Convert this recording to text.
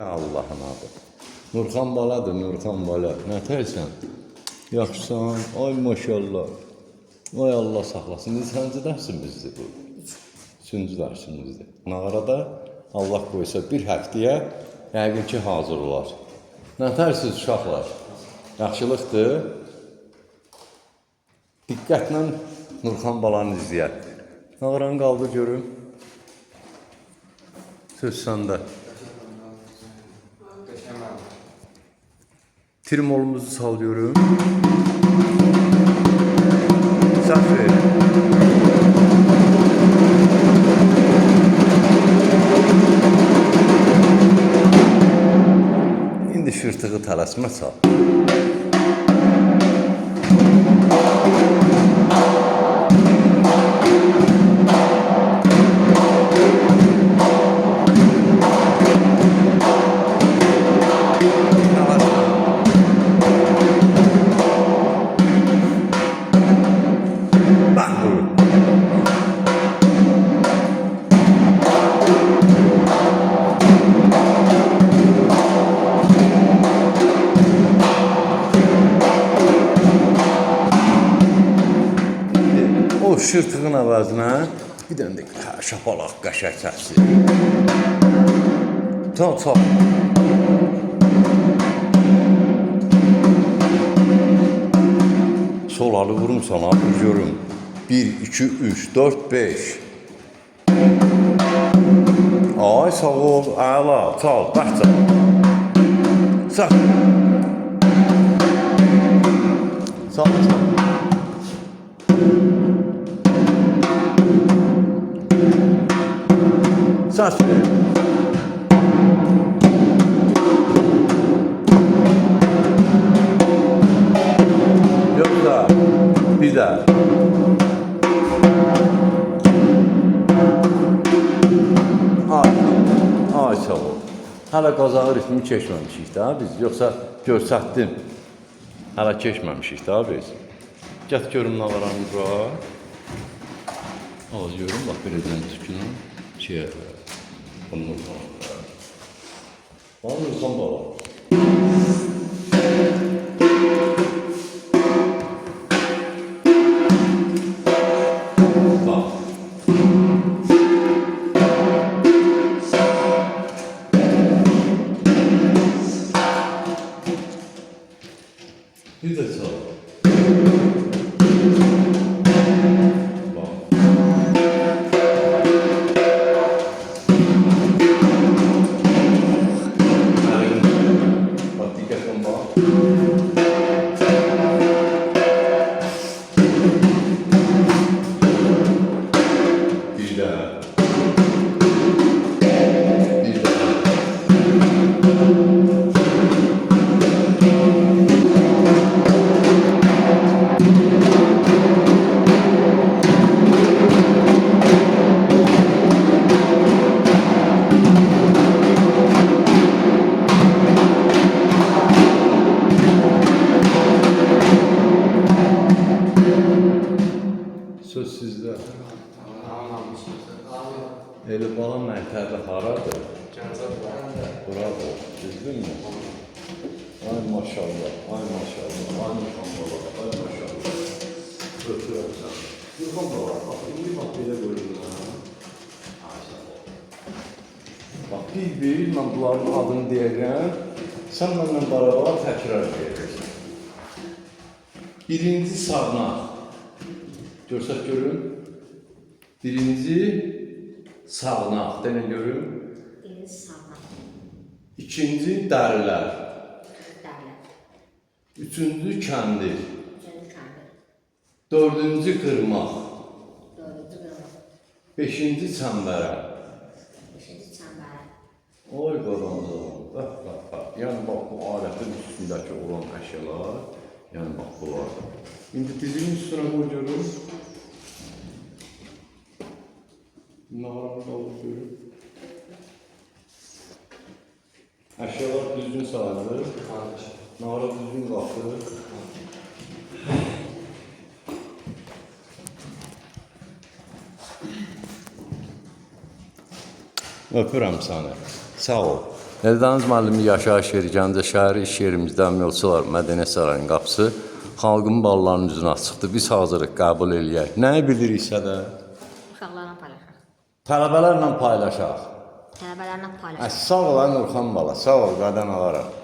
Allah'ın adı. Nurxan baladır, Nurxan bala. Nə tərsən? Yaxşısan? Ay maşallah. Ay Allah saxlasın. Neçənci dərsimizdir bu? Üçüncü dərsimizdir. Nağarada Allah qoysa bir həftəyə yəqin ki hazır olar. Nə tərsiz uşaqlar? Yaxşılıqdır. Diqqətlə Nurxan balanı izləyək. Nağaranı qaldı görüm. Söz səndə. Trimolumuzu sallıyorum. Sıfır. İndi şırtığı tələsmə sal. O şırtığın əvəzinə bir dənə də şapalaq qəşəng səsi. Çal. Solalı vurum sana, görüm. 1, 2, 3, 4, 5. Ay sağ ol, əla, çal, bax çal. Sağ. Sağ. Sağ. Yoksa bir daha. Ay sağ ol. Hala qazağı ritmi keçməmişik daha biz. Yoksa görsətdim. Hala keçməmişik daha biz. Get görüm nağaranı bura. Al görüm bak birdən tükünü. Şey, bunun Nurxan bala. Bir de sağ. Söz sizdə. Elə bala məktəbi haradır? Buradır. Düzdün mü? Ay maşallah, ay maşallah, ay maşallah, ay maşallah. Ötürəm sən. Nurxan bala, bax, indi bax belə görürüm. Bax, bir, mən bunların adını deyirəm, sən mənlə beraber təkrar edəcəksən. Birinci sağnak. Görsək görün. Birinci sağnak. Denə görün. Birinci sağnak. İkinci dərilər. Üçüncü kəndir. Dördüncü qırmaq. Beşinci çəmbərə. Oy qadanacağım. Bax. Yəni bax bu alətin üstündəki olan əşyalar. Yəni bax bunlardır. İndi dizinin üstüne koy görürüm. Nağaranı qalır görürüm. Əşyalar düzgün sayılır. Nağara düzgün qalxır. Öpürəm səni. Sağ ol. Eldəniz müəllimi yaşayış yeri Gəncə şəhəri iş yerimizdən Yolçular Mədəniyyət Sarayının qapısı xalqın ballarının üzünə açıqdır. Biz hazırıq qəbul eləyək. Nəyi biliriksə də Uşaqlarla paylaşaq. tələbələrlə paylaşaq. Tələbələrlə paylaşaq. Sağ ol Nurxan bala, sağ ol, qadan alaraq.